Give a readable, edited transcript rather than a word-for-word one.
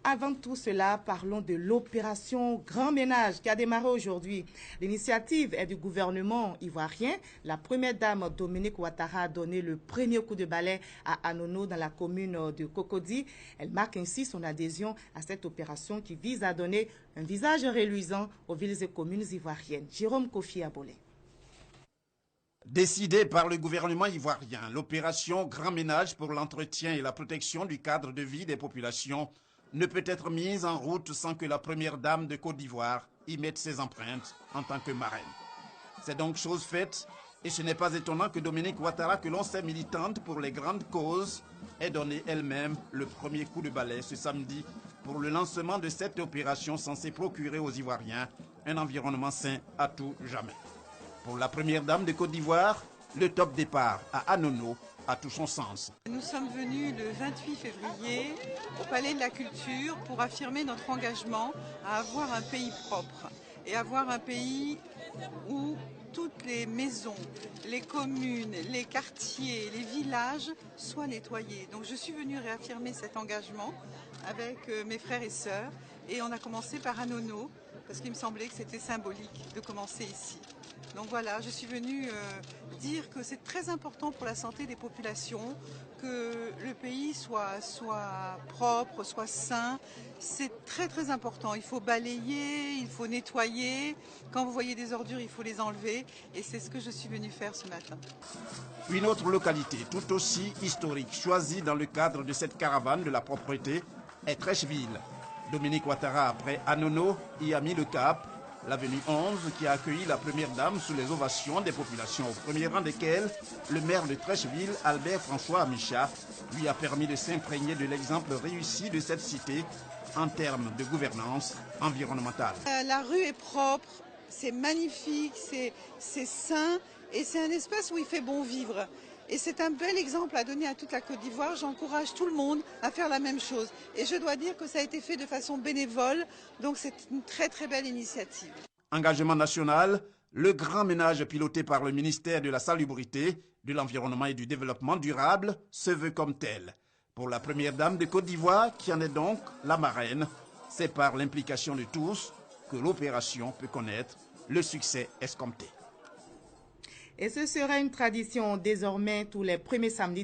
Avant tout cela, parlons de l'opération Grand Ménage qui a démarré aujourd'hui. L'initiative est du gouvernement ivoirien. La première dame Dominique Ouattara a donné le premier coup de balai à Anono dans la commune de Cocody. Elle marque ainsi son adhésion à cette opération qui vise à donner un visage reluisant aux villes et communes ivoiriennes. Jérôme Kofi Abolé. Décidée par le gouvernement ivoirien, l'opération Grand Ménage pour l'entretien et la protection du cadre de vie des populations ne peut être mise en route sans que la première dame de Côte d'Ivoire y mette ses empreintes en tant que marraine. C'est donc chose faite et ce n'est pas étonnant que Dominique Ouattara, que l'on sait militante pour les grandes causes, ait donné elle-même le premier coup de balai ce samedi pour le lancement de cette opération censée procurer aux Ivoiriens un environnement sain à tout jamais. Pour la première dame de Côte d'Ivoire, le top départ à Anono a tout son sens. Nous sommes venus le 28 février au Palais de la Culture pour affirmer notre engagement à avoir un pays propre et avoir un pays où toutes les maisons, les communes, les quartiers, les villages soient nettoyés. Donc je suis venue réaffirmer cet engagement avec mes frères et sœurs et on a commencé par Anono parce qu'il me semblait que c'était symbolique de commencer ici. Donc voilà, je suis venue dire que c'est très important pour la santé des populations, que le pays soit propre, soit sain. C'est très très important. Il faut balayer, il faut nettoyer. Quand vous voyez des ordures, il faut les enlever. Et c'est ce que je suis venue faire ce matin. Une autre localité tout aussi historique choisie dans le cadre de cette caravane de la propreté est Treichville. Dominique Ouattara, après Anono, y a mis le cap. L'avenue 11 qui a accueilli la première dame sous les ovations des populations, au premier rang desquelles le maire de Treichville, Albert François Amicha, lui a permis de s'imprégner de l'exemple réussi de cette cité en termes de gouvernance environnementale. La rue est propre, c'est magnifique, c'est sain et c'est un espace où il fait bon vivre. Et c'est un bel exemple à donner à toute la Côte d'Ivoire. J'encourage tout le monde à faire la même chose. Et je dois dire que ça a été fait de façon bénévole, donc c'est une très très belle initiative. Engagement national, le grand ménage piloté par le ministère de la Salubrité, de l'Environnement et du Développement durable se veut comme tel. Pour la première dame de Côte d'Ivoire, qui en est donc la marraine, c'est par l'implication de tous que l'opération peut connaître le succès escompté. Et ce sera une tradition désormais tous les premiers samedis